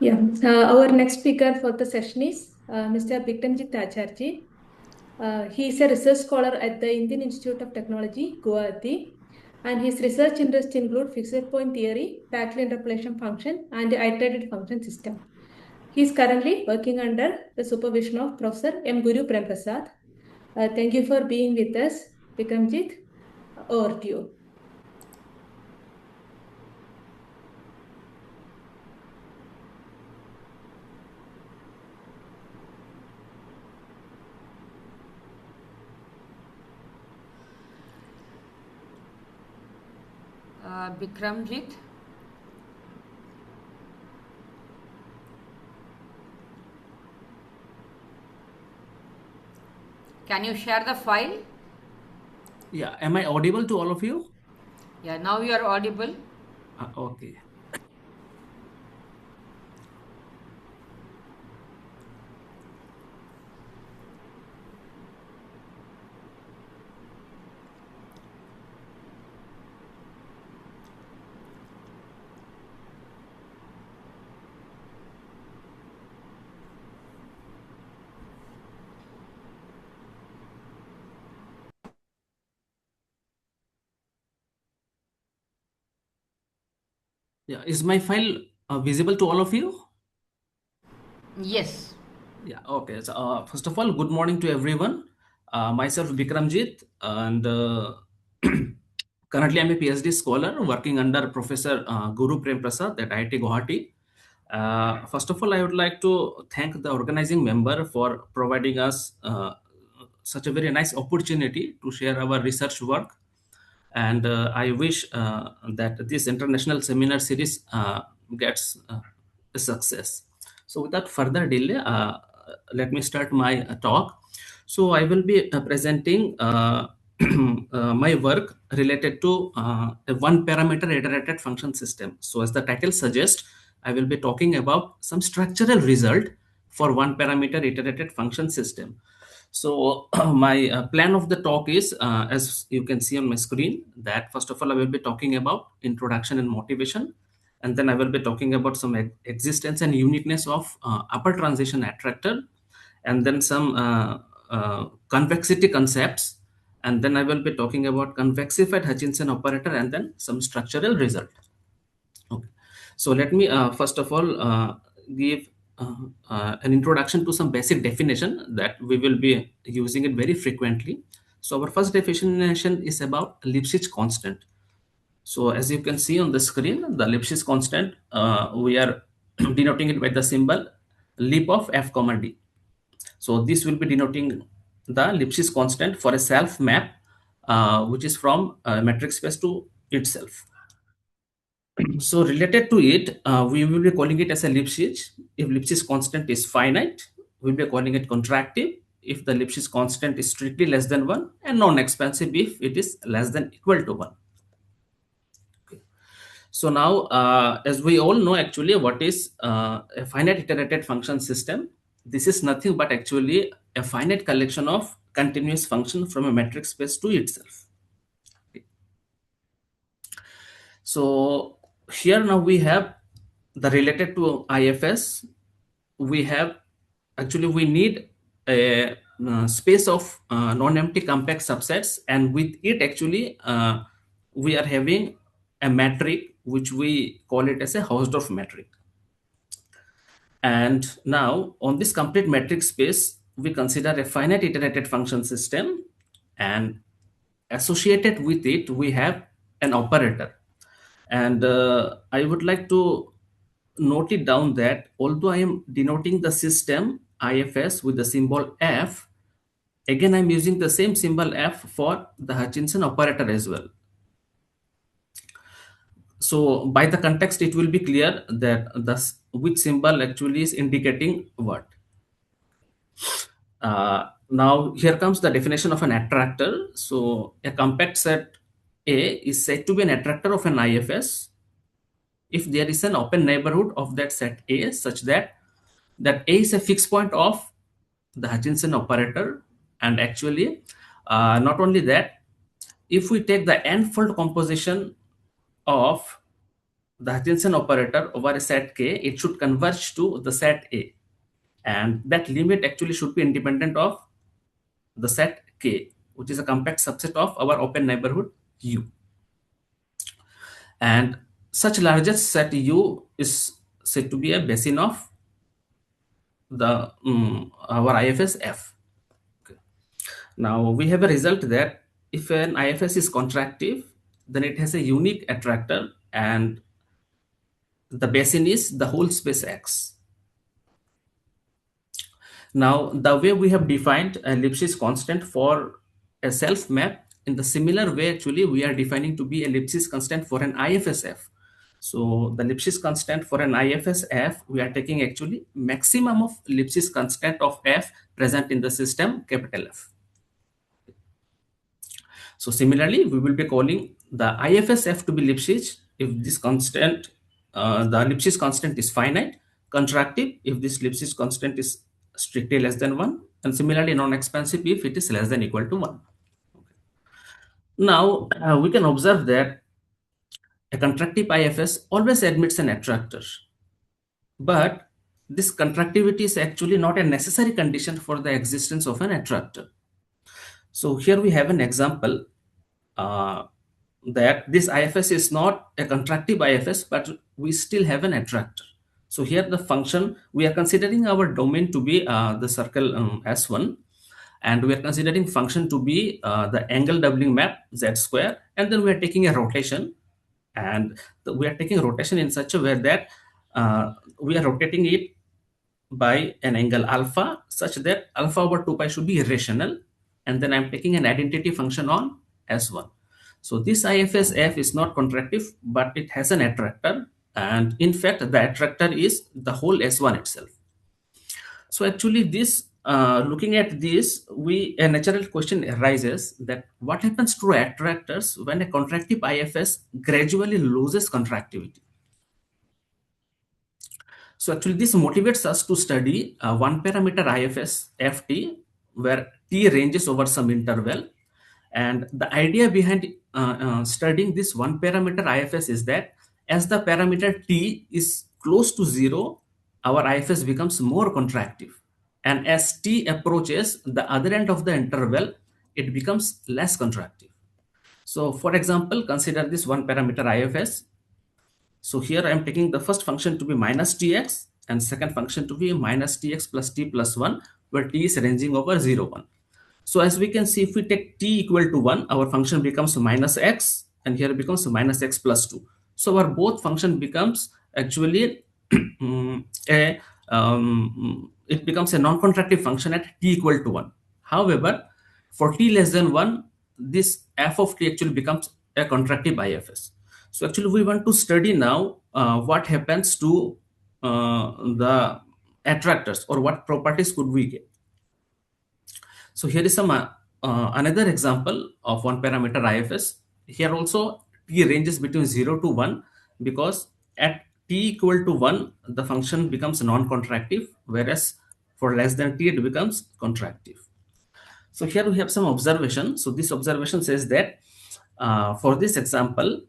Yeah, our next speaker for the session is Mr. Bikramjit Acharji. He is a research scholar at the Indian Institute of Technology, Guwahati, and his research interests include fixed point theory, Packley interpolation function, and the iterated function system. He is currently working under the supervision of Professor M. Guru Prem Prasad. Thank you for being with us, Bikramjit. Over to you. Bikramjit. Can you share the file? Yeah, am I audible to all of you? Yeah, now you are audible. Okay. Yeah, is my file visible to all of you? Yes. Yeah, okay. So, first of all, good morning to everyone. Myself, Bikramjit, and currently I'm a PhD scholar working under Professor Guru Prem Prasad at IIT Guwahati. First of all, I would like to thank the organizing member for providing us such a very nice opportunity to share our research work. And I wish that this international seminar series gets a success. So without further delay, let me start my talk. So I will be presenting my work related to a one parameter iterated function system. So as the title suggests, I will be talking about some structural result for one parameter iterated function system. So my plan of the talk is, as you can see on my screen, that first of all, I will be talking about introduction and motivation. And then I will be talking about some existence and uniqueness of upper transition attractor, and then some convexity concepts. And then I will be talking about convexified Hutchinson operator and then some structural result. Okay. So let me first of all give an introduction to some basic definition that we will be using it very frequently. So our first definition is about Lipschitz constant. So as you can see on the screen, the Lipschitz constant, we are denoting it by the symbol lip of f comma d. So this will be denoting the Lipschitz constant for a self map, which is from metric space to itself. So related to it, we will be calling it as a Lipschitz. If Lipschitz constant is finite, we'll be calling it contractive. If the Lipschitz constant is strictly less than 1, and non-expansive if it is less than equal to 1. Okay. So now, as we all know, actually, what is a finite iterated function system? This is nothing but actually a finite collection of continuous function from a metric space to itself. Okay. So here now we have the related to IFS. We have actually we need a space of non-empty compact subsets, and with it actually we are having a metric which we call it as a Hausdorff metric. And now on this complete metric space, we consider a finite iterated function system, and associated with it we have an operator. And I would like to note it down that although I am denoting the system IFS with the symbol F, again I'm using the same symbol F for the Hutchinson operator as well. So by the context, it will be clear that which symbol actually is indicating what. Now here comes the definition of an attractor. So a compact set A is said to be an attractor of an IFS if there is an open neighborhood of that set A such that A is a fixed point of the Hutchinson operator. And actually, not only that, if we take the n-fold composition of the Hutchinson operator over a set K, it should converge to the set A. And that limit actually should be independent of the set K, which is a compact subset of our open neighborhood U. And such largest set U is said to be a basin of the our IFS F. Okay. Now we have a result that if an IFS is contractive, then it has a unique attractor, and the basin is the whole space X. Now, the way we have defined a Lipschitz constant for a self map, in the similar way, actually, we are defining to be a Lipschitz constant for an IFSF. So, the Lipschitz constant for an IFSF, we are taking actually maximum of Lipschitz constant of F present in the system, capital F. So, similarly, we will be calling the IFSF to be Lipschitz if this constant, the Lipschitz constant is finite, contractive if this Lipschitz constant is strictly less than 1, and similarly non-expansive if it is less than equal to 1. Okay. Now, we can observe that a contractive IFS always admits an attractor, but this contractivity is actually not a necessary condition for the existence of an attractor. So here we have an example uh, that this IFS is not a contractive IFS, but we still have an attractor. So here the function, we are considering our domain to be the circle S1, and we are considering function to be the angle doubling map Z square, and then we are taking a rotation, and we are taking rotation in such a way that we are rotating it by an angle alpha such that alpha over 2 pi should be irrational, and then I'm taking an identity function on S1. So this IFS F is not contractive, but it has an attractor, and in fact the attractor is the whole S1 itself. So actually this looking at this, a natural question arises that what happens to attractors when a contractive IFS gradually loses contractivity. So actually this motivates us to study one parameter IFS Ft where T ranges over some interval. And the idea behind studying this one parameter IFS is that as the parameter T is close to 0, our IFS becomes more contractive. And as T approaches the other end of the interval, it becomes less contractive. So for example, consider this one parameter IFS. So here I am taking the first function to be minus tx and second function to be minus tx plus t plus 1, where t is ranging over 0, 1. So as we can see, if we take t equal to 1, our function becomes minus x, and here it becomes minus x plus 2. So our both function becomes actually it becomes a non-contractive function at t equal to 1. However, for t less than 1, this f of t actually becomes a contractive IFS. So actually we want to study now what happens to the attractors, or what properties could we get. So here is some another example of one parameter IFS. Here also t ranges between 0 to 1, because at t equal to 1 the function becomes non-contractive, whereas for less than t it becomes contractive. So here we have some observation. So this observation says that for this example,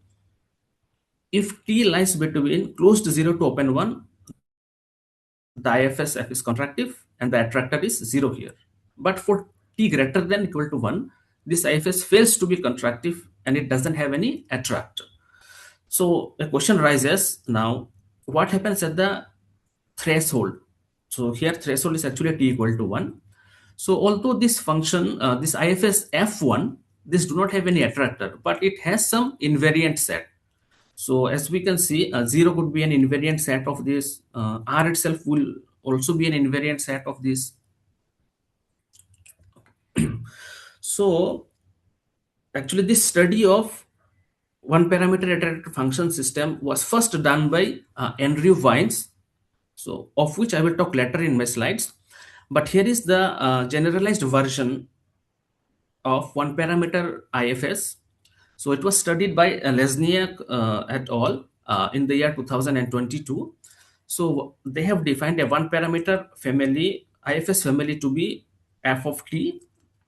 if t lies between close to 0 to open 1, the IFS F is contractive and the attractor is 0 here. But for t greater than equal to 1, this IFS fails to be contractive and it doesn't have any attractor. So a question arises now, what happens at the threshold? So here threshold is actually t equal to 1. So although this function, this IFS F1, this do not have any attractor, but it has some invariant set. So as we can see, 0 could be an invariant set of this. R itself will also be an invariant set of this. So actually this study of one parameter iterated function system was first done by Andrew Vines, so of which I will talk later in my slides. But here is the generalized version of one parameter IFS. So it was studied by Lesniak et al. In the year 2022. So they have defined a one parameter family, IFS family, to be f of t.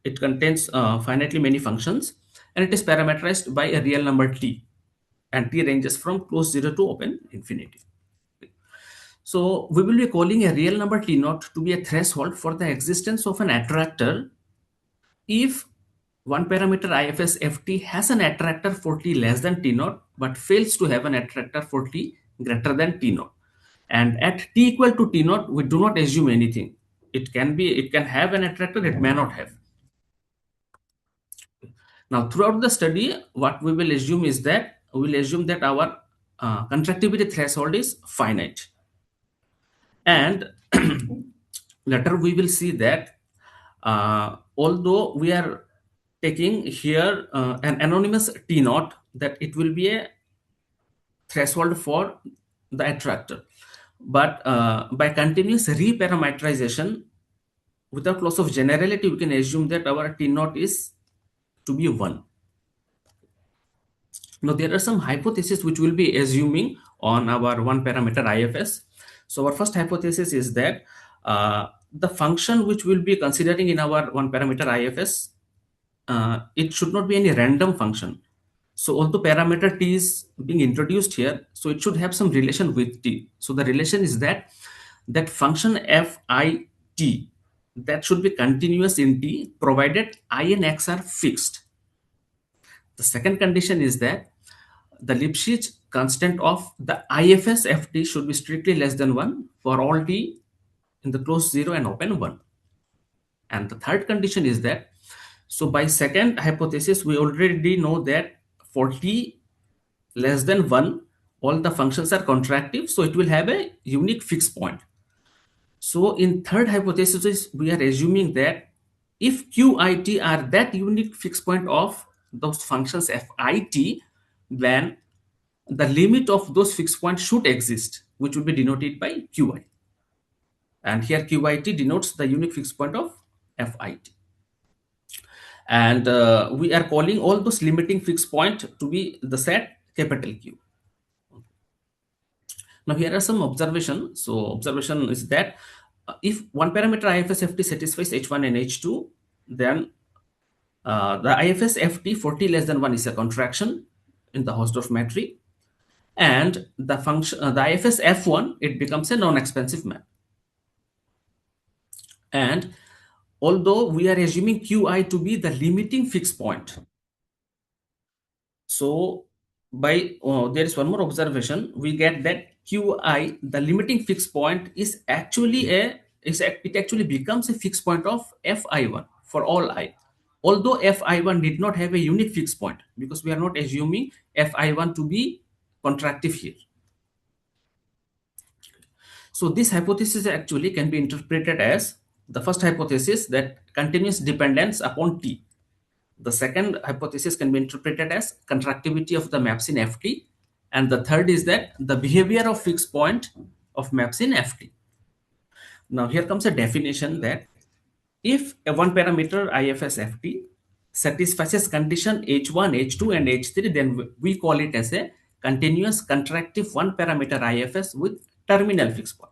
It contains finitely many functions, and it is parameterized by a real number t. and t ranges from close 0 to open infinity. So we will be calling a real number t naught to be a threshold for the existence of an attractor if one parameter IFS ft has an attractor for t less than t naught but fails to have an attractor for t greater than t naught. And at t equal to t naught, we do not assume anything. It can have an attractor, it may not have. Now, throughout the study, what we will assume is that we will assume that our contractivity threshold is finite. And later we will see that although we are taking here an anonymous T naught, that it will be a threshold for the attractor. But by continuous reparameterization, without loss of generality, we can assume that our T naught is to be 1. Now, there are some hypotheses which we'll be assuming on our one parameter IFS. So our first hypothesis is that the function which we'll be considering in our one parameter IFS, it should not be any random function. So although parameter t is being introduced here, so it should have some relation with t. So the relation is that function fit, that should be continuous in t provided I and x are fixed. The second condition is that the Lipschitz constant of the IFS ft should be strictly less than 1 for all t in the closed 0 and open 1. And the third condition is that, so by second hypothesis, we already know that for t less than 1, all the functions are contractive, so it will have a unique fixed point. So in third hypothesis, we are assuming that if qit are that unique fixed point of those functions fit, then the limit of those fixed points should exist, which will be denoted by qi. And here qit denotes the unique fixed point of fit. And we are calling all those limiting fixed point to be the set capital Q. Now here are some observations. So observation is that if one parameter IFS ft satisfies h1 and h2, then the IFS ft for t less than 1 is a contraction in the Hausdorff matrix, and the function the IFS f1, it becomes a non-expansive map. And although we are assuming qi to be the limiting fixed point, so by there is one more observation, we get that qi, the limiting fixed point, is actually it actually becomes a fixed point of fi1 for all I, although fi1 did not have a unique fixed point, because we are not assuming fi1 to be contractive here. So this hypothesis actually can be interpreted as the first hypothesis, that continuous dependence upon t. The second hypothesis can be interpreted as contractivity of the maps in ft. And the third is that the behavior of fixed point of maps in ft. Now here comes a definition that if a one parameter IFS ft satisfies condition h1, h2 and h3, then we call it as a continuous contractive one parameter IFS with terminal fixed point.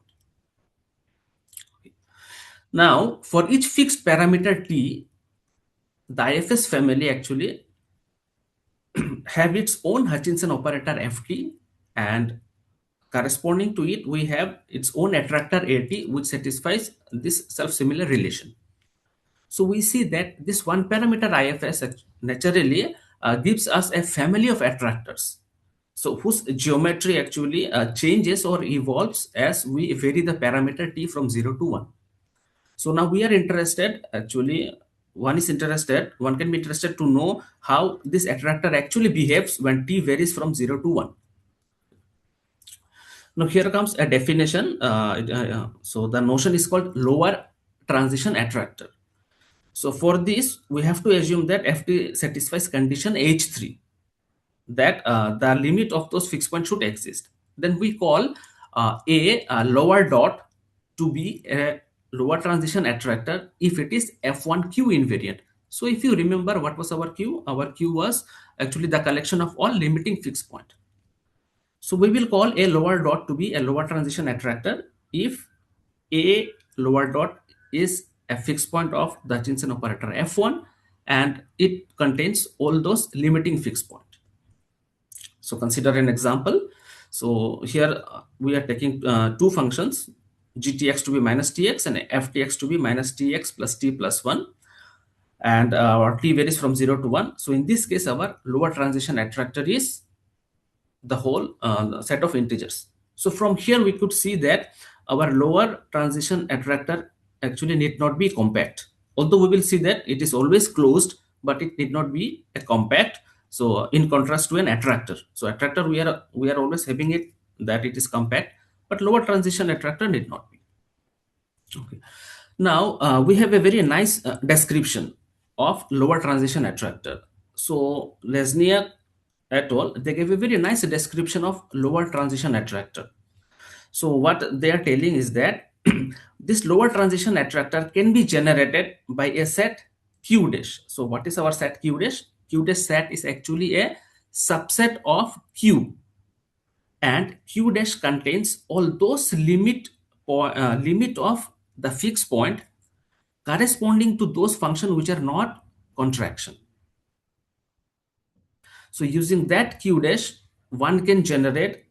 Now for each fixed parameter t, the IFS family actually have its own Hutchinson operator ft, and corresponding to it we have its own attractor at, which satisfies this self-similar relation. So we see that this one parameter IFS naturally gives us a family of attractors, so whose geometry actually changes or evolves as we vary the parameter t from 0 to 1. So now we are interested, actually one can be interested to know how this attractor actually behaves when t varies from 0 to 1. Now here comes a definition. So the notion is called lower transition attractor. So for this, we have to assume that ft satisfies condition h3, that the limit of those fixed points should exist. Then we call a lower dot to be a lower transition attractor if it is f1q invariant. So if you remember, what was our q? Our q was actually the collection of all limiting fixed point. So we will call a lower dot to be a lower transition attractor if a lower dot is a fixed point of the Hutchinson operator f1 and it contains all those limiting fixed point. So consider an example. So here we are taking two functions, gtx to be minus tx and ftx to be minus tx plus t plus 1, and our t varies from 0 to 1. So in this case, our lower transition attractor is the whole set of integers. So from here we could see that our lower transition attractor actually need not be compact. Although we will see that it is always closed, but it need not be a compact. So in contrast to an attractor. So attractor we are always having it that it is compact, but lower transition attractor need not be. Okay. Now we have a very nice description of lower transition attractor. So Lesniak et al. They gave a very nice description of lower transition attractor. So what they are telling is that this lower transition attractor can be generated by a set Q dash. So what is our set Q dash? Q dash set is actually a subset of Q, and Q dash contains all those limit of the fixed point corresponding to those functions which are not contraction. So using that Q dash, one can generate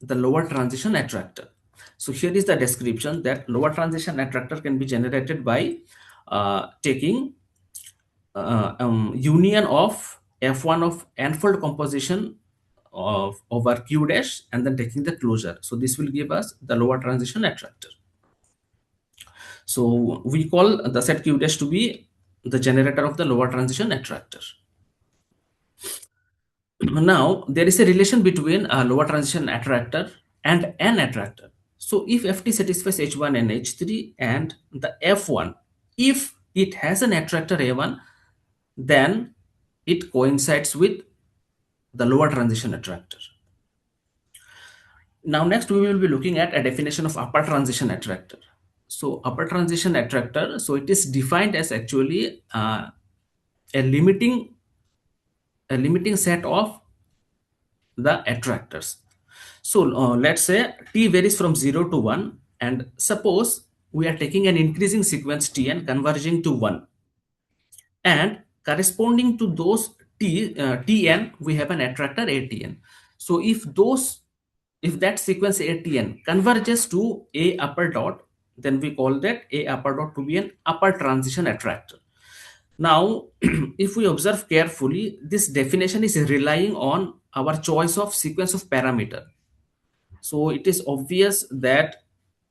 the lower transition attractor. So here is the description that lower transition attractor can be generated by taking union of f1 of n-fold composition of over Q dash and then taking the closure. So this will give us the lower transition attractor. So we call the set Q dash to be the generator of the lower transition attractor. Now there is a relation between a lower transition attractor and an attractor. So if ft satisfies h1 and h3 and the f1, if it has an attractor a1, then it coincides with the lower transition attractor. Now next we will be looking at a definition of upper transition attractor. So upper transition attractor, so it is defined as actually a limiting set of the attractors. So let's say t varies from 0 to 1, and suppose we are taking an increasing sequence tn converging to 1, and corresponding to those tn we have an attractor atn. So if that sequence atn converges to a upper dot, then we call that a upper dot to be an upper transition attractor. Now if we observe carefully, this definition is relying on our choice of sequence of parameter. So it is obvious that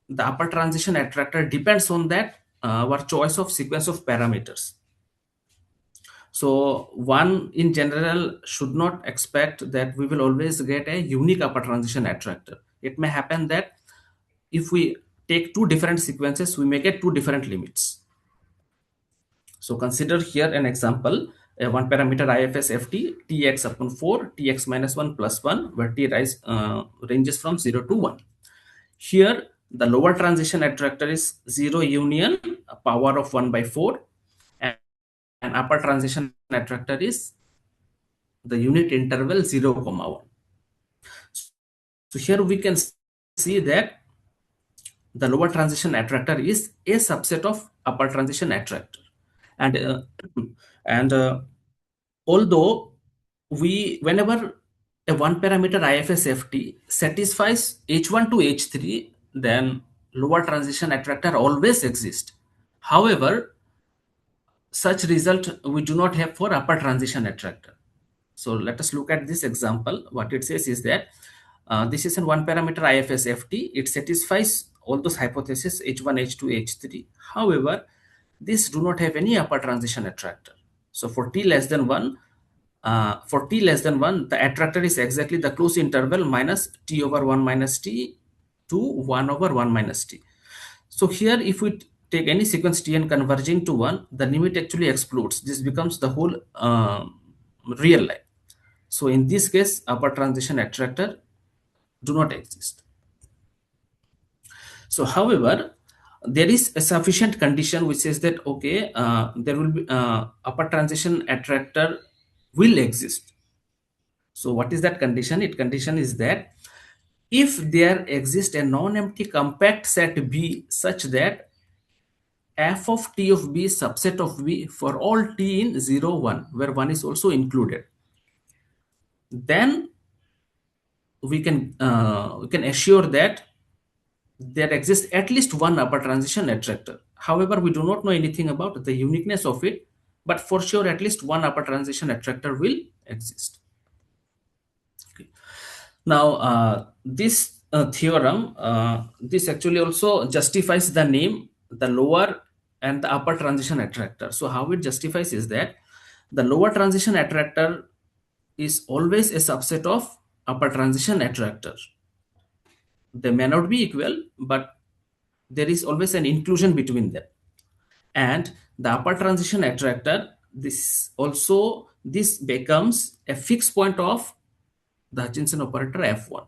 the upper transition attractor depends on that our choice of sequence of parameters. So one in general should not expect that we will always get a unique upper transition attractor. It may happen that if we take two different sequences, we may get two different limits. So consider here an example, a one parameter IFS ft, tx upon 4, tx minus 1 plus 1, where t ranges from 0 to 1. Here, the lower transition attractor is 0 union, a power of 1 by 4, and upper transition attractor is the unit interval 0, 1. So here we can see that the lower transition attractor is a subset of upper transition attractor. And although whenever a one parameter IFS ft satisfies h1 to h3, then lower transition attractor always exists. However, such result we do not have for upper transition attractor. So let us look at this example. What it says is that this is a one parameter IFS ft. It satisfies all those hypotheses h1, h2, h3. However, these do not have any upper transition attractor. So for t less than 1, the attractor is exactly the closed interval minus t over 1 minus t to 1 over 1 minus t. So here if we take any sequence tn converging to 1, the limit actually explodes. This becomes the whole real line. So in this case, upper transition attractor do not exist. So however, there is a sufficient condition which says that okay, there will be upper transition attractor will exist. So what is that condition? Condition is that if there exists a non-empty compact set B such that f of t of B is subset of B for all t in 0, 1, where 1 is also included. then we can assure that there exists at least one upper transition attractor. However, we do not know anything about the uniqueness of it, but for sure at least one upper transition attractor will exist. Okay. Now, this theorem, this actually also justifies the name, the lower and the upper transition attractor. So how it justifies is that the lower transition attractor is always a subset of upper transition attractor. They may not be equal, but there is always an inclusion between them. And the upper transition attractor, this becomes a fixed point of the Hutchinson operator F1.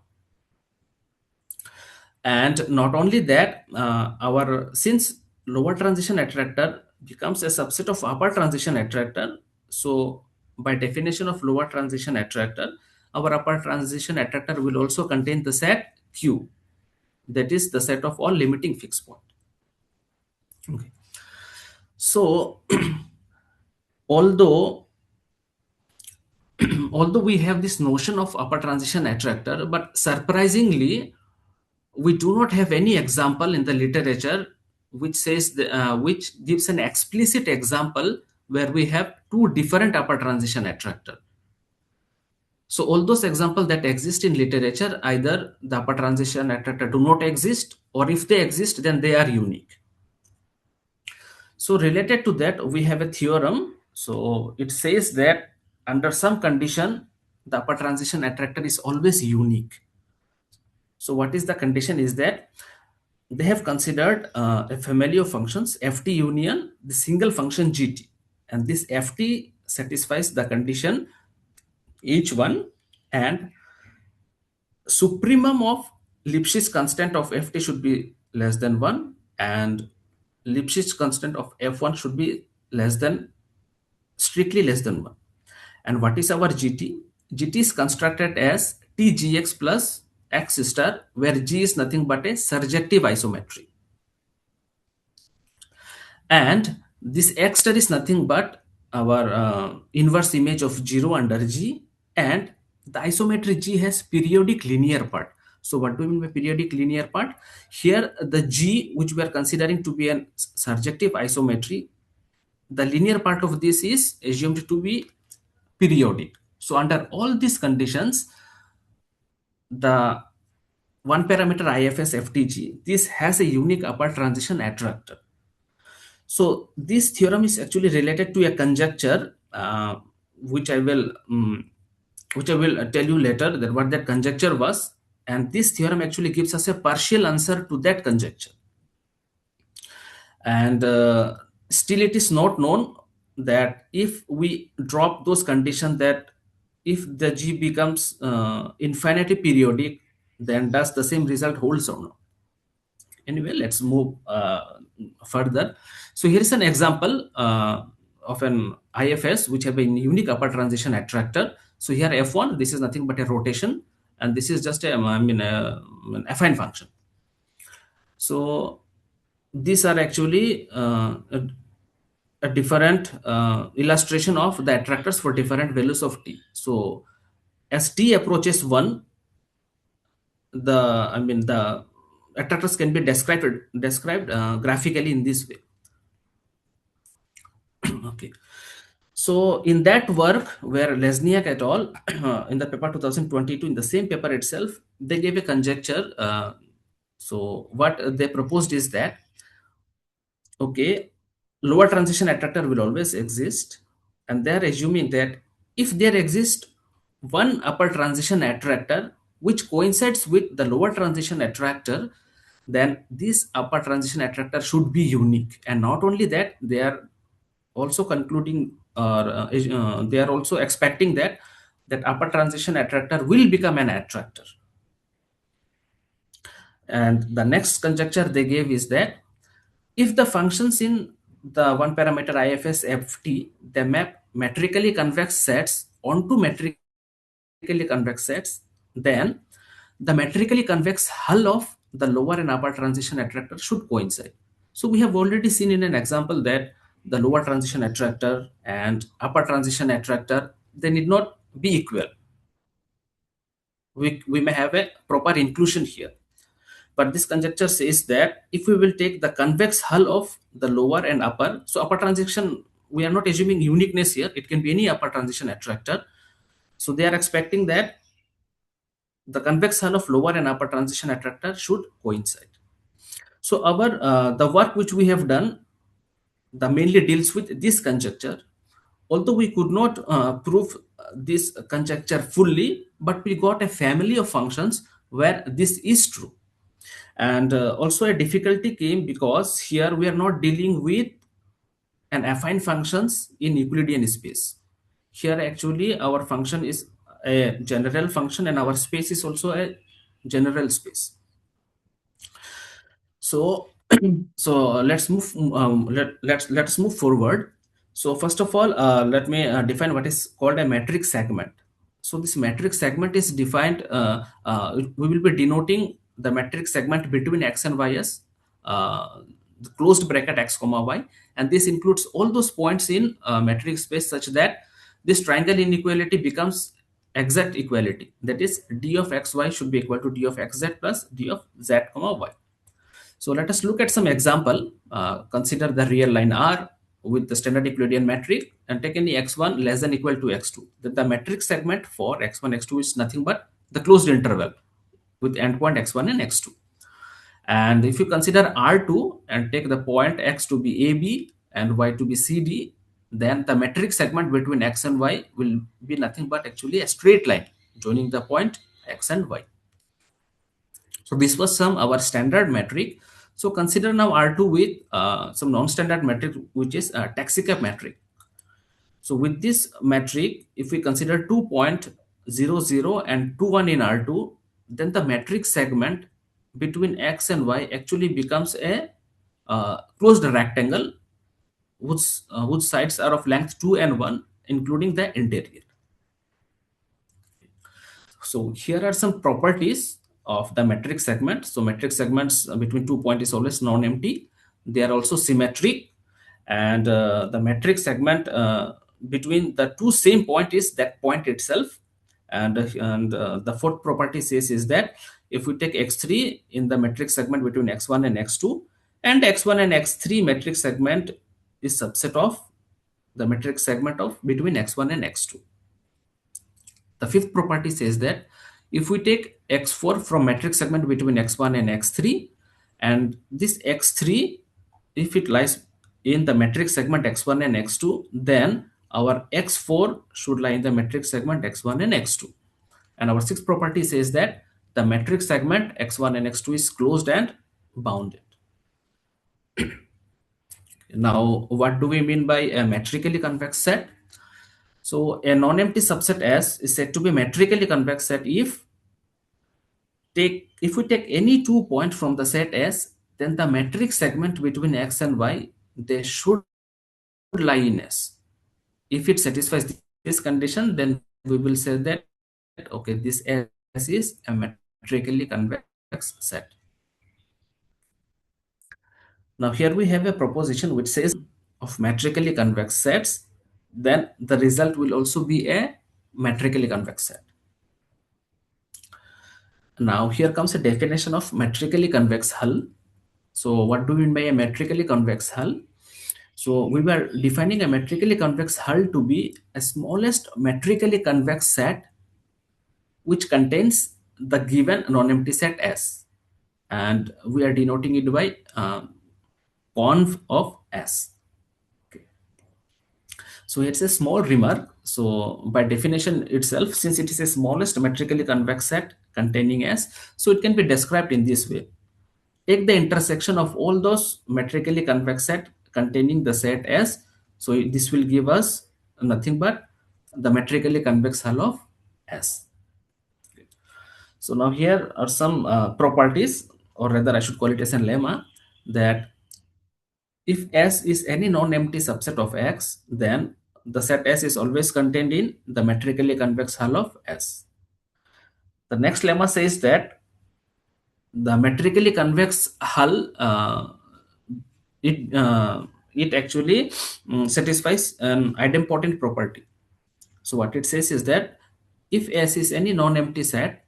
And not only that, our since lower transition attractor becomes a subset of upper transition attractor, so by definition of lower transition attractor, our upper transition attractor will also contain the set Q, that is the set of all limiting fixed point. Okay. So although although we have this notion of upper transition attractor, but surprisingly we do not have any example in the literature which says which gives an explicit example where we have two different upper transition attractor. So all those examples that exist in literature, either the upper transition attractor do not exist, or if they exist, then they are unique. So related to that, we have a theorem. So it says that under some condition, the upper transition attractor is always unique. So what is the condition is that they have considered a family of functions ft union the single function gt, and this ft satisfies the condition each one, and supremum of Lipschitz constant of ft should be less than 1, and Lipschitz constant of f1 should be strictly less than 1. And what is our gt? Gt is constructed as tgx plus x star, where g is nothing but a surjective isometry, and this x star is nothing but our inverse image of 0 under g, and the isometry g has periodic linear part. So what do we mean by periodic linear part? Here the g which we are considering to be a surjective isometry, the linear part of this is assumed to be periodic. So under all these conditions, the one parameter IFS FTG, this has a unique upper transition attractor. So this theorem is actually related to a conjecture, which I will tell you later that what that conjecture was, and this theorem actually gives us a partial answer to that conjecture. And still it is not known that if we drop those conditions, that if the G becomes infinitely periodic, then does the same result holds or not. Anyway, let's move further. So here is an example of an IFS which have a unique upper transition attractor. So here F1, this is nothing but a rotation, and this is just an affine function. So these are actually a different illustration of the attractors for different values of t. So as t approaches 1, the attractors can be described graphically in this way. Okay. So in that work where Lesniak et al. In the paper 2022, in the same paper itself, they gave a conjecture. So what they proposed is that, okay, lower transition attractor will always exist, and they are assuming that if there exists one upper transition attractor which coincides with the lower transition attractor, then this upper transition attractor should be unique. And not only that, they are also concluding, or they are also expecting that upper transition attractor will become an attractor. And the next conjecture they gave is that if the functions in the one parameter IFS FT, they map metrically convex sets onto metrically convex sets, then the metrically convex hull of the lower and upper transition attractor should coincide. So we have already seen in an example that the lower transition attractor and upper transition attractor, they need not be equal. we may have a proper inclusion here. But this conjecture says that if we will take the convex hull of the lower and upper, so upper transition, we are not assuming uniqueness here, it can be any upper transition attractor. So they are expecting that the convex hull of lower and upper transition attractor should coincide. So our the work which we have done, the mainly deals with this conjecture. Although we could not prove this conjecture fully, but we got a family of functions where this is true. And also a difficulty came because here we are not dealing with an affine functions in Euclidean space. Here actually our function is a general function and our space is also a general space. So so let's move forward. So first of all, let me define what is called a metric segment. So this metric segment is defined, we will be denoting the metric segment between x and y as the closed bracket x comma y, and this includes all those points in metric space such that this triangle inequality becomes exact equality, that is d of xy should be equal to d of xz plus d of z comma y. So let us look at some example. Consider the real line R with the standard Euclidean metric and take any x1 less than equal to x2. Then the metric segment for x1, x2 is nothing but the closed interval with endpoint x1 and x2. And if you consider R2 and take the point x to be AB and y to be CD, then the metric segment between x and y will be nothing but actually a straight line joining the point x and y. So this was some our standard metric. So consider now R2 with some non-standard metric, which is a taxicab metric. So with this metric, if we consider 2.00 and 21 in R2, then the metric segment between x and y actually becomes a closed rectangle whose sides are of length 2 and 1, including the interior. So here are some properties of the metric segment. So metric segments between 2 points is always non-empty. They are also symmetric, and the metric segment between the two same point is that point itself. And the fourth property says is that if we take x3 in the metric segment between x1 and x2, and x1 and x3 metric segment is subset of the metric segment of between x1 and x2. The fifth property says that if we take x4 from metric segment between x1 and x3, and this x3, if it lies in the metric segment x1 and x2, then our x4 should lie in the metric segment x1 and x2. And our sixth property says that the metric segment x1 and x2 is closed and bounded. Now, what do we mean by a metrically convex set? So a non-empty subset S is said to be metrically convex set if we take any 2 points from the set S, then the metric segment between x and y, they should lie in S. If it satisfies this condition, then we will say that okay, this S is a metrically convex set. Now here we have a proposition which says of metrically convex sets, then the result will also be a metrically convex set. Now here comes a definition of metrically convex hull. So what do we mean by a metrically convex hull? So we were defining a metrically convex hull to be a smallest metrically convex set which contains the given non-empty set S, and we are denoting it by conv of S. Okay. So it's a small remark. So by definition itself, since it is a smallest metrically convex set containing S, so it can be described in this way. Take the intersection of all those metrically convex set containing the set S. So this will give us nothing but the metrically convex hull of S. So now here are some properties, or rather I should call it as a lemma, that if S is any non-empty subset of X, then the set S is always contained in the metrically convex hull of S. The next lemma says that the metrically convex hull it actually satisfies an idempotent property. So what it says is that if S is any non-empty set,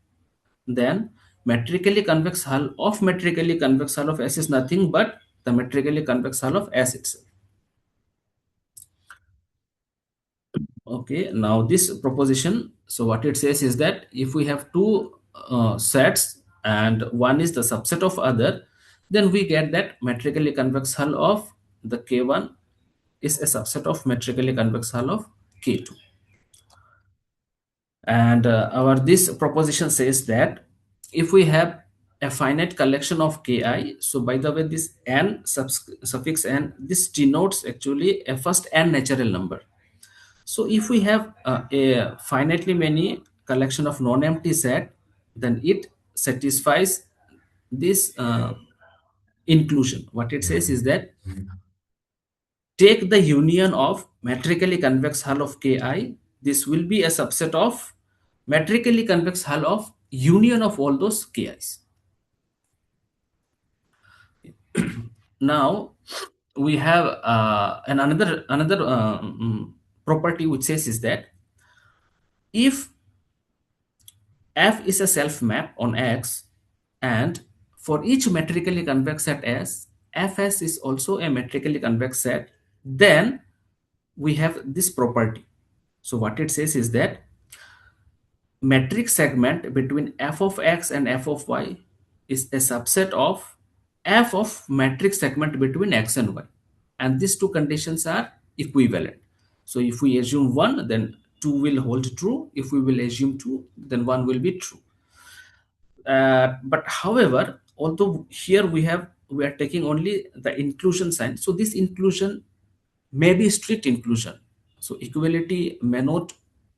then metrically convex hull of metrically convex hull of S is nothing but the metrically convex hull of S itself. Okay, now this proposition, so what it says is that if we have two sets and one is the subset of other, then we get that metrically convex hull of the K1 is a subset of metrically convex hull of K2. And our this proposition says that if we have a finite collection of Ki, so by the way, this n suffix n, this denotes actually a first n natural number. So if we have a finitely many collection of non-empty set, then it satisfies this inclusion. What it says is that take the union of metrically convex hull of Ki. This will be a subset of metrically convex hull of union of all those Ki's. Now we have another property which says is that if F is a self map on X, and for each metrically convex set S, Fs is also a metrically convex set, then we have this property. So what it says is that metric segment between f of x and f of y is a subset of f of metric segment between x and y, and these two conditions are equivalent. So if we assume 1, then 2 will hold true. If we will assume 2, then 1 will be true. But however, although here we are taking only the inclusion sign, so this inclusion may be strict inclusion. So equality may not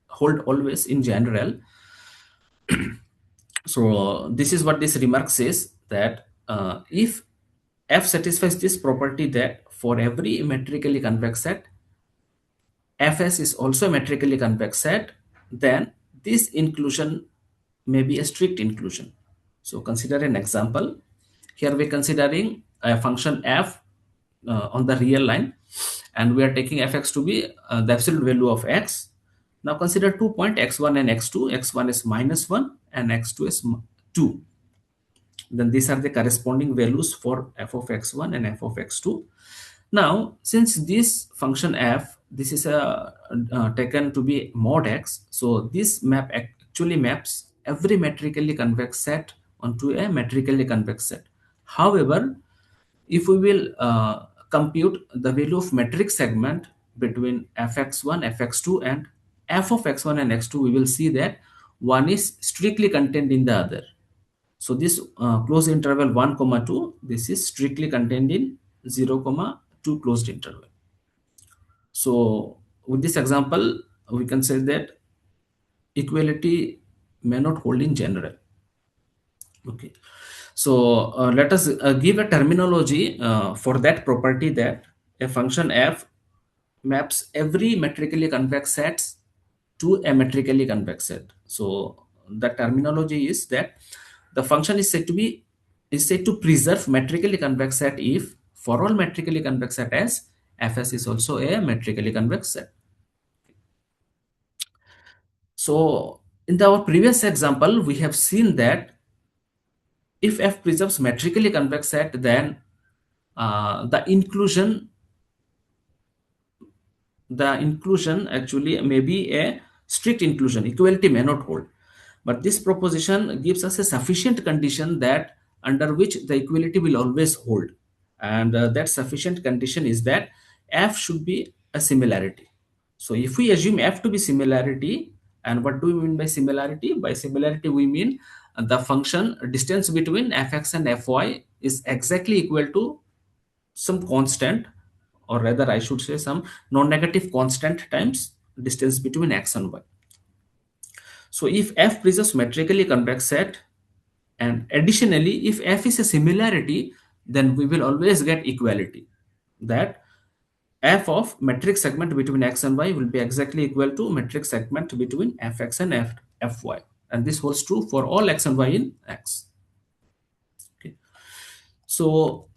hold always in general. So this is what this remark says, that if F satisfies this property that for every metrically convex set, Fs is also a metrically convex set, then this inclusion may be a strict inclusion. So consider an example. Here we're considering a function f on the real line, and we are taking fx to be the absolute value of x. Now consider 2 points x1 and x2. x1 is -1 and x2 is 2. Then these are the corresponding values for f of x1 and f of x2. Now, since this function f, this is taken to be mod x, so this map actually maps every metrically convex set onto a metrically convex set. However, if we will compute the value of metric segment between fx1, fx2, and f of x1 and x2, we will see that one is strictly contained in the other. So this closed interval 1 comma 2, this is strictly contained in 0 comma 2 closed interval. So with this example, we can say that equality may not hold in general. Okay. So let us give a terminology for that property, that a function f maps every metrically convex sets to a metrically convex set. So the terminology is that the function is said to preserve metrically convex set if for all metrically convex set S, Fs is also a metrically convex set. So in our previous example, we have seen that if F preserves metrically convex set, then the inclusion actually may be a strict inclusion. Equality may not hold. But this proposition gives us a sufficient condition that under which the equality will always hold. And that sufficient condition is that f should be a similarity. So if we assume f to be similarity, and what do we mean by similarity? By similarity, we mean the function distance between fx and fy is exactly equal to some constant, or rather I should say some non-negative constant times distance between x and y. So if f preserves metrically convex set, and additionally if f is a similarity, then we will always get equality, that f of metric segment between x and y will be exactly equal to metric segment between fx and fy, and this holds true for all x and y in x. Okay. So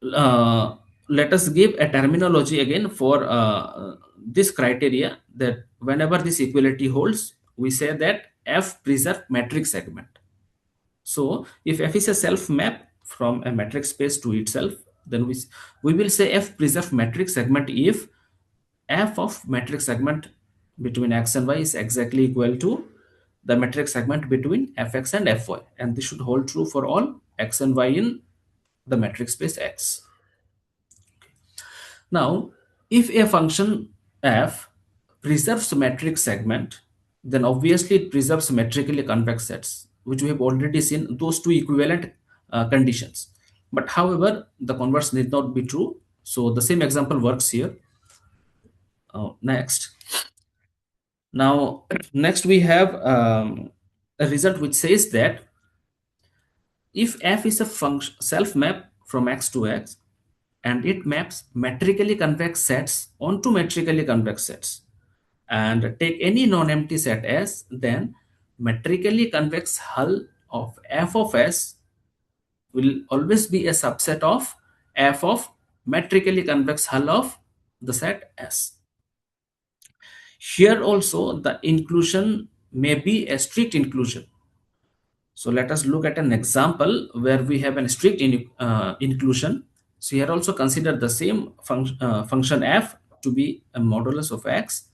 let us give a terminology again for this criteria, that whenever this equality holds, we say that f preserve metric segment. So if F is a self map from a metric space to itself, then we will say F preserve metric segment if F of metric segment between x and y is exactly equal to the metric segment between fx and fy, and this should hold true for all x and y in the metric space X. Now, if a function f preserves metric segment, then obviously it preserves metrically convex sets, which we have already seen those two equivalent conditions. But however, the converse need not be true. So the same example works here. Next. Now, next we have a result which says that if f is a function self map from x to x, and it maps metrically convex sets onto metrically convex sets, and take any non-empty set S, then metrically convex hull of f of s will always be a subset of f of metrically convex hull of the set S. Here also the inclusion may be a strict inclusion. So let us look at an example where we have a strict inclusion. So here also consider the same function f to be a modulus of x,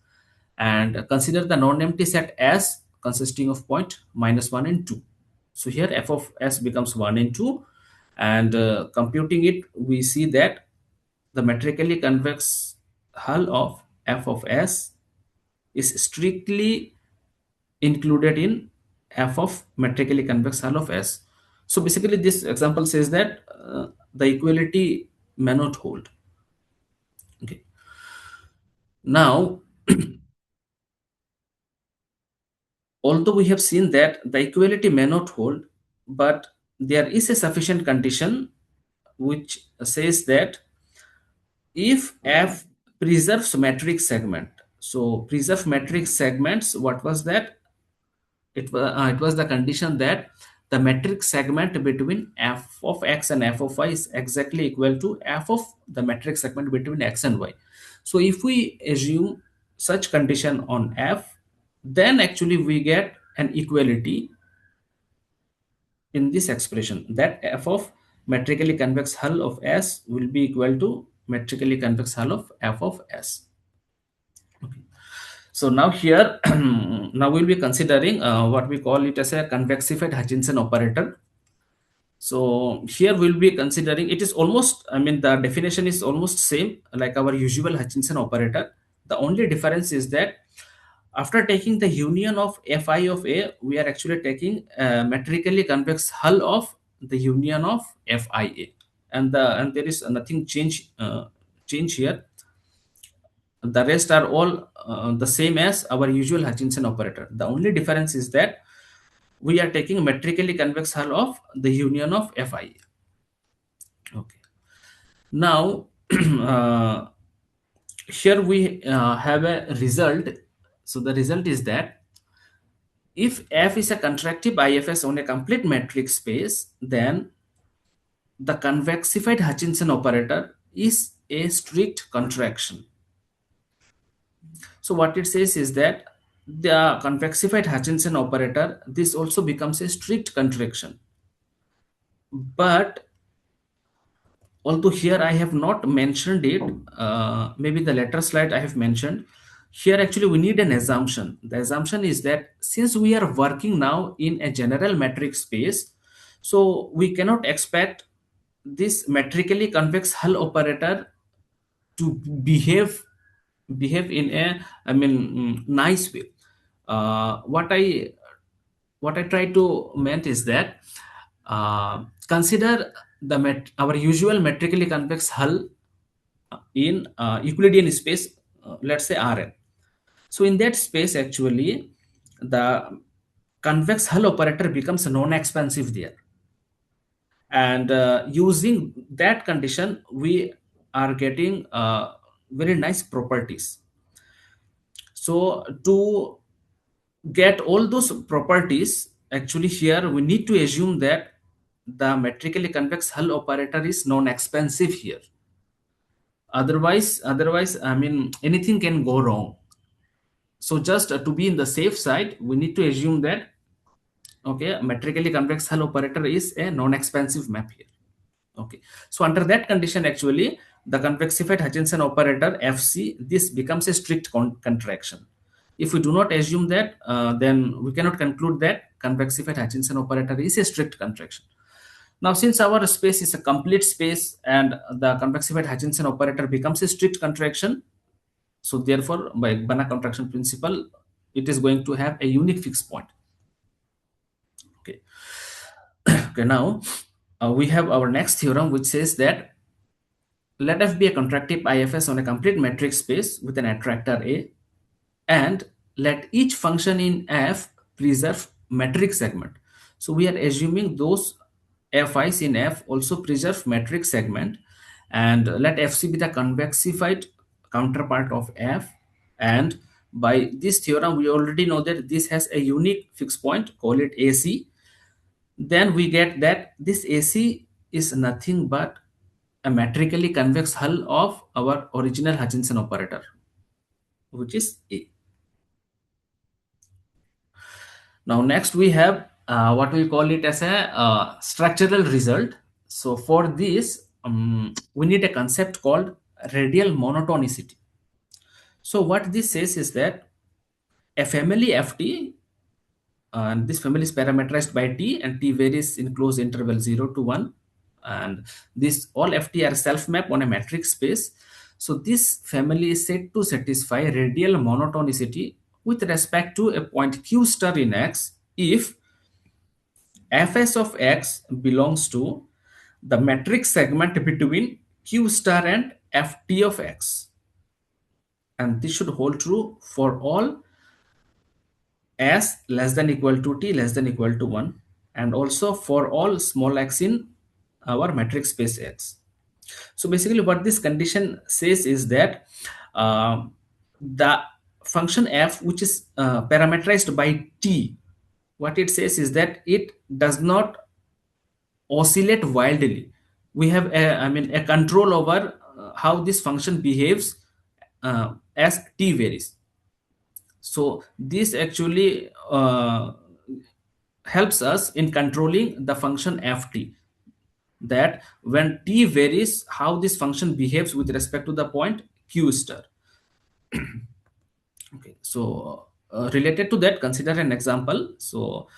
and consider the non-empty set S consisting of point -1 and 2. So here f of s becomes 1 and 2, and computing it, we see that the metrically convex hull of f of s is strictly included in f of metrically convex hull of s. So basically this example says that the equality may not hold. Okay. Now, although we have seen that the equality may not hold, but there is a sufficient condition which says that if f preserves metric segment, so preserve metric segments, what was that? It was the condition that the metric segment between f of x and f of y is exactly equal to f of the metric segment between x and y. So if we assume such condition on f, then actually we get an equality in this expression, that f of metrically convex hull of s will be equal to metrically convex hull of f of s. Okay. So now here, now we'll be considering what we call it as a convexified Hutchinson operator. So here we'll be considering, it is almost, I mean, the definition is almost same like our usual Hutchinson operator. The only difference is that after taking the union of fi of a, we are actually taking a metrically convex hull of the union of fia, and there is nothing change here. The rest are all the same as our usual Hutchinson operator. The only difference is that we are taking metrically convex hull of the union of fia. Okay. Now, here we have a result. So the result is that if f is a contractive IFS on a complete metric space, then the convexified Hutchinson operator is a strict contraction. So what it says is that the convexified Hutchinson operator, this also becomes a strict contraction. But although here I have not mentioned it, maybe the later slide I have mentioned, here actually we need an assumption. The assumption is that since we are working now in a general metric space, so we cannot expect this metrically convex hull operator to behave in a, I mean, nice way. What I try to meant is that consider our usual metrically convex hull in Euclidean space, let's say Rn. So in that space, actually, the convex hull operator becomes non-expansive there. And using that condition, we are getting very nice properties. So to get all those properties, actually here we need to assume that the metrically convex hull operator is non-expansive here. Otherwise, I mean, anything can go wrong. So just to be in the safe side, we need to assume that Okay, metrically convex hull operator is a non-expansive map here. Okay, so under that condition, actually, the convexified Hutchinson operator FC, this becomes a strict contraction. If we do not assume that, then we cannot conclude that convexified Hutchinson operator is a strict contraction. Now, since our space is a complete space and the convexified Hutchinson operator becomes a strict contraction, so therefore, by Banach contraction principle, it is going to have a unique fixed point. Okay. Okay. Now, we have our next theorem, which says that let F be a contractive IFS on a complete metric space with an attractor A, and let each function in F preserve metric segment. So we are assuming those Fi's in F also preserve metric segment, and let Fc be the convexified counterpart of F. And by this theorem, we already know that this has a unique fixed point, call it AC. Then we get that this AC is nothing but a metrically convex hull of our original Hutchinson operator, which is A. Now, next we have what we call it as a structural result. So for this, we need a concept called radial monotonicity. So what this says is that a family Ft, and this family is parameterized by T, and T varies in closed interval 0 to 1, and this all Ft are self-map on a metric space. So this family is said to satisfy radial monotonicity with respect to a point Q star in X if Fs of X belongs to the metric segment between Q star and Ft of X. And this should hold true for all S less than equal to T less than equal to 1, and also for all small x in our metric space X. So basically what this condition says is that the function F, which is parameterized by T, what it says is that it does not oscillate wildly. We have a control over how this function behaves as T varies. So this actually helps us in controlling the function Ft, that when T varies, how this function behaves with respect to the point Q star. Okay, so related to that, consider an example. So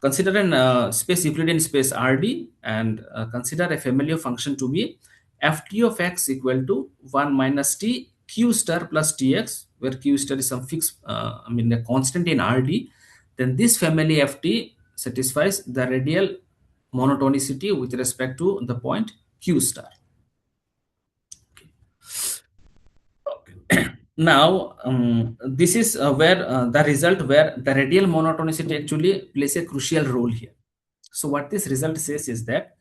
consider an space Euclidean space Rd, and consider a family of function to be Ft of x equal to 1 minus T Q star plus Tx, where Q star is some fixed, a constant in Rd. Then this family Ft satisfies the radial monotonicity with respect to the point Q star. Now, this is where the result where the radial monotonicity actually plays a crucial role here. So what this result says is that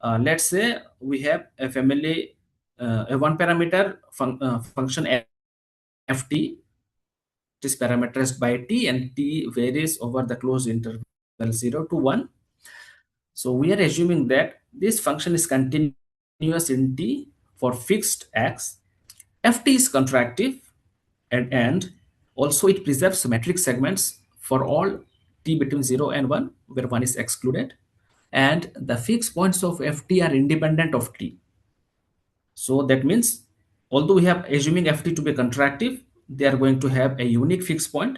let's say we have a family, a one parameter function Ft, which is parameterized by T, and T varies over the closed interval 0 to 1. So we are assuming that this function is continuous in T for fixed x. Ft is contractive, and also it preserves metric segments for all T between 0 and 1, where 1 is excluded. And the fixed points of Ft are independent of T. So that means, although we have assuming Ft to be contractive, they are going to have a unique fixed point.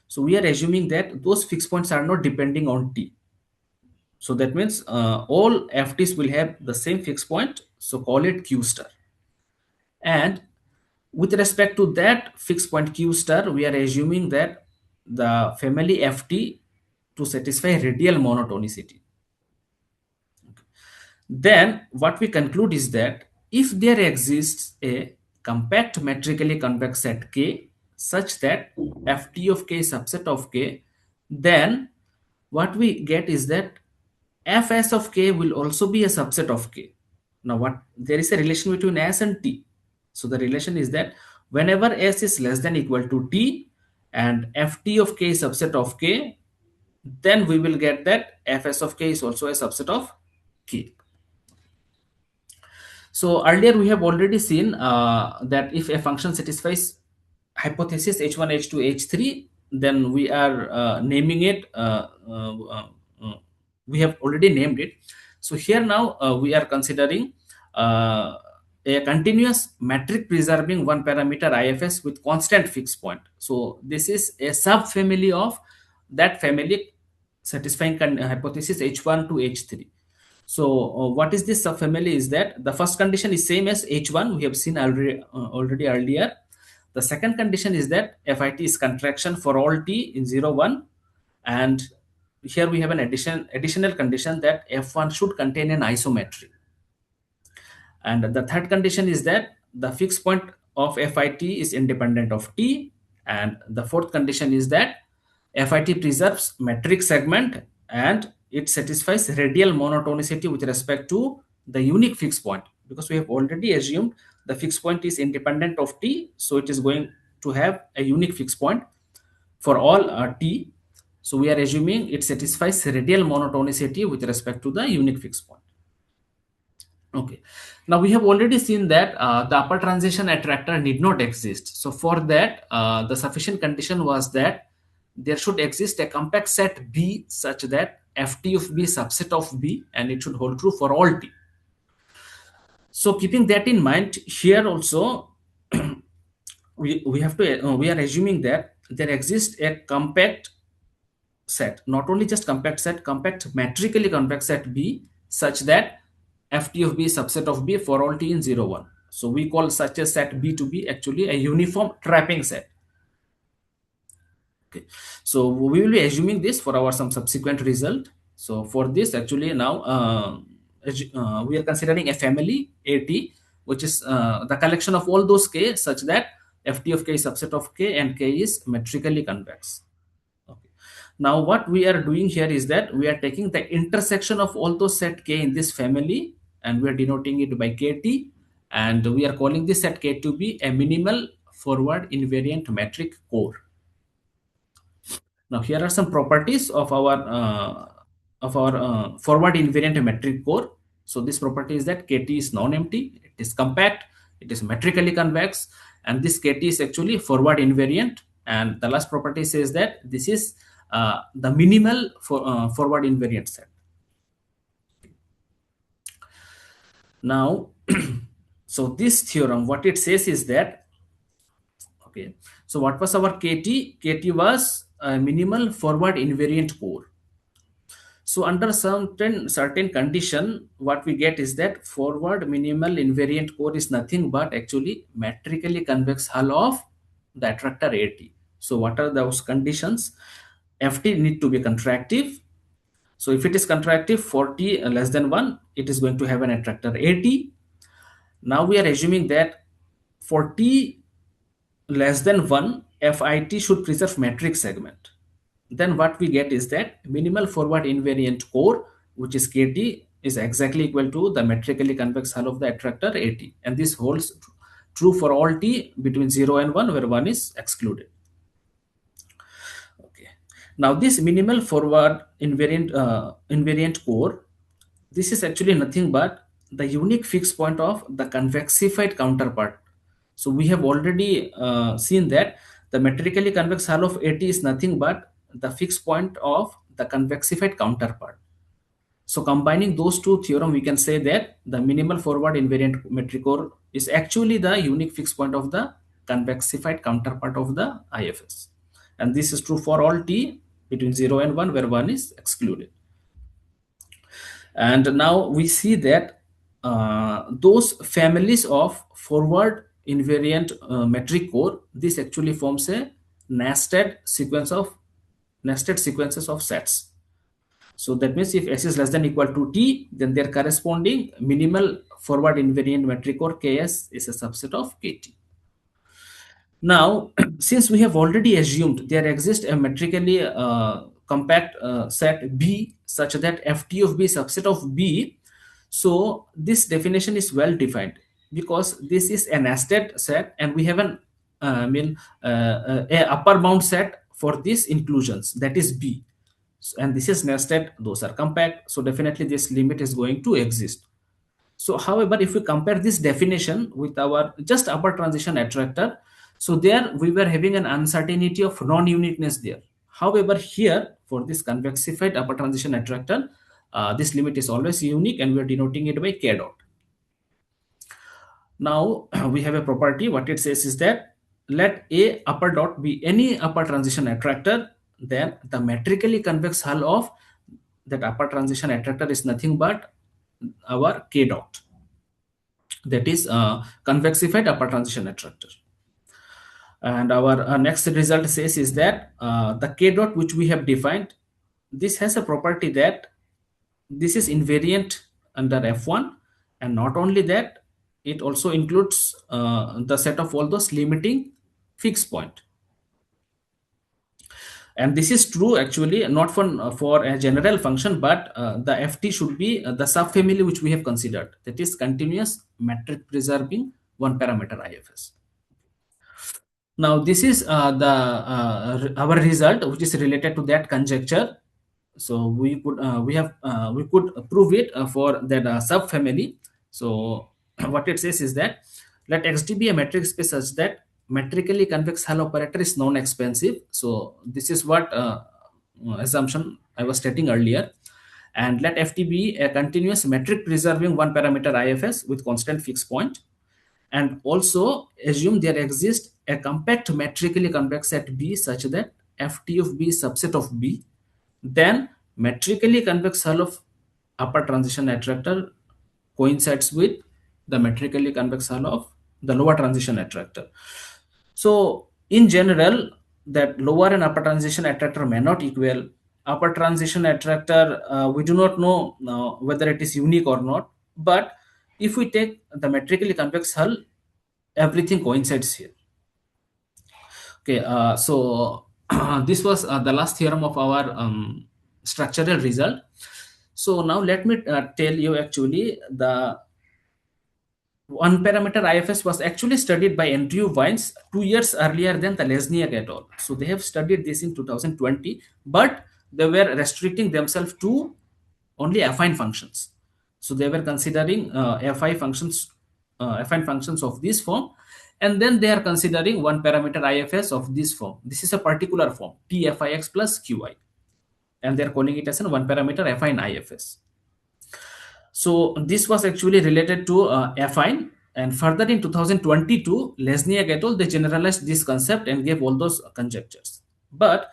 So we are assuming that those fixed points are not depending on T. So that means all Ft's will have the same fixed point. So call it Q star. And with respect to that fixed point Q star, we are assuming that the family Ft to satisfy radial monotonicity. Then what we conclude is that if there exists a compact metrically convex set K such that Ft of K is subset of K, then what we get is that Fs of K will also be a subset of K. Now what, there is a relation between S and T. So the relation is that whenever S is less than equal to T and Ft of K is subset of K, then we will get that Fs of K is also a subset of K. So earlier we have already seen that if a function satisfies hypothesis h1, h2, h3, then we are naming it we have already named it. So here now we are considering a continuous metric preserving one parameter IFS with constant fixed point. So this is a subfamily of that family satisfying hypothesis H1 to H3. So what is this subfamily is that the first condition is same as H1 we have seen already earlier. The second condition is that FIT is contraction for all t in 0, 1, and here we have an additional condition that F1 should contain an isometry. And the third condition is that the fixed point of FIT is independent of T. And the fourth condition is that FIT preserves metric segment and it satisfies radial monotonicity with respect to the unique fixed point, because we have already assumed the fixed point is independent of T. So it is going to have a unique fixed point for all T. So we are assuming it satisfies radial monotonicity with respect to the unique fixed point. Okay. Now we have already seen that the upper transition attractor need not exist. So for that, the sufficient condition was that there should exist a compact set B such that Ft of B subset of B, and it should hold true for all T. So keeping that in mind, here also we have to we are assuming that there exists a compact set, not only just compact set, compact metrically compact set B such that Ft of B is subset of B for all t in 0, 1. So we call such a set B to be actually a uniform trapping set. Okay. So we will be assuming this for our some subsequent result. So for this actually now we are considering a family AT, which is the collection of all those K such that Ft of K is subset of K and K is metrically convex. Okay. Now what we are doing here is that we are taking the intersection of all those set K in this family and we are denoting it by KT, and we are calling this set K to be a minimal forward invariant metric core. Now here are some properties of our forward invariant metric core. So this property is that KT is non-empty, it is compact, it is metrically convex, and this KT is actually forward invariant. And the last property says that this is the minimal forward invariant set. Now, so this theorem, what it says is that, okay, so what was our KT? KT was a minimal forward invariant core. So under certain condition, what we get is that forward minimal invariant core is nothing but actually metrically convex hull of the attractor AT. So what are those conditions? Ft need to be contractive. So if it is contractive for t less than 1, it is going to have an attractor AT. Now we are assuming that for t less than 1, FIT should preserve metric segment. Then what we get is that minimal forward invariant core, which is KT, is exactly equal to the metrically convex hull of the attractor AT. And this holds true for all t between 0 and 1, where 1 is excluded. Okay. Now this minimal forward invariant core, this is actually nothing but the unique fixed point of the convexified counterpart. So we have already seen that the metrically convex hull of AT is nothing but the fixed point of the convexified counterpart. So combining those two theorem, we can say that the minimal forward invariant metric core is actually the unique fixed point of the convexified counterpart of the IFS. And this is true for all t between 0 and 1, where 1 is excluded. And now we see that those families of forward invariant metric core, this actually forms a nested sequences of sets. So that means if S is less than equal to T, then their corresponding minimal forward invariant metric core Ks is a subset of Kt. Now, since we have already assumed there exists a metrically compact set B such that Ft of B is subset of B, so this definition is well defined because this is a nested set and we have an a upper bound set for these inclusions, that is B. And this is nested, those are compact, so definitely this limit is going to exist. So however, if we compare this definition with our just upper transition attractor, so there we were having an uncertainty of non-uniqueness there. However, here for this convexified upper transition attractor, this limit is always unique, and we are denoting it by k dot. Now we have a property. What it says is that let A upper dot be any upper transition attractor, then the metrically convex hull of that upper transition attractor is nothing but our k dot, that is convexified upper transition attractor. And our next result says is that the k dot which we have defined, this has a property that this is invariant under F1, and not only that, it also includes the set of all those limiting fixed point. And this is true actually not for a general function, but the ft should be the subfamily which we have considered, that is continuous metric preserving one parameter IFS. Now this is our result which is related to that conjecture. So we could prove it for that subfamily. So what it says is that let xd be a metric space such that metrically convex hull operator is non-expansive. So this is what assumption I was stating earlier. And let ft be a continuous metric preserving one parameter IFS with constant fixed point. And also assume there exists a compact metrically convex set B such that ft of B is subset of B. Then metrically convex hull of upper transition attractor coincides with the metrically convex hull of the lower transition attractor. So in general, that lower and upper transition attractor may not equal. Upper transition attractor, we do not know whether it is unique or not. But if we take the metrically convex hull, everything coincides here. Okay, so this was the last theorem of our structural result. So now let me tell you actually the one parameter IFS was actually studied by Andrew Vines 2 years earlier than the Lesniak et al. So they have studied this in 2020, but they were restricting themselves to only affine functions. So they were considering affine functions of this form, and then they are considering one parameter IFS of this form. This is a particular form, TFIX plus QI, and they are calling it as a one parameter affine IFS. So this was actually related to affine, and further in 2022, Lesniak et al. They generalized this concept and gave all those conjectures. But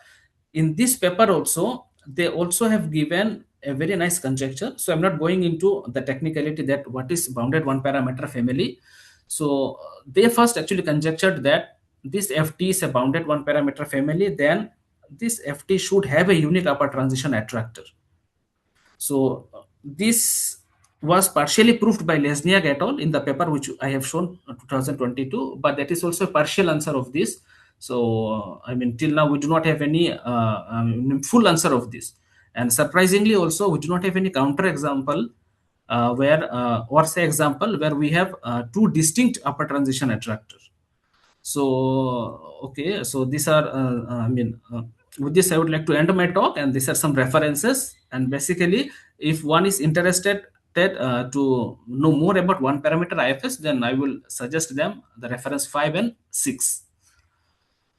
in this paper also, they also have given a very nice conjecture. So I'm not going into the technicality that what is bounded one parameter family. So they first actually conjectured that this FT is a bounded one parameter family, then this FT should have a unique upper transition attractor. So this was partially proved by Lesniak et al. In the paper which I have shown 2022, but that is also a partial answer of this. So I mean, till now we do not have any full answer of this, and surprisingly also we do not have any counter example or say example where we have two distinct upper transition attractors. So okay, so these are with this I would like to end my talk, and these are some references. And basically, if one is interested to know more about one parameter IFS, then I will suggest them the reference 5 and 6.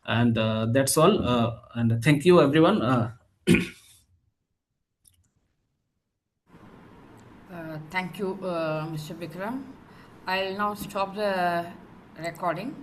And that's all. And thank you, everyone. Thank you, Mr. Bikram. I'll now stop the recording.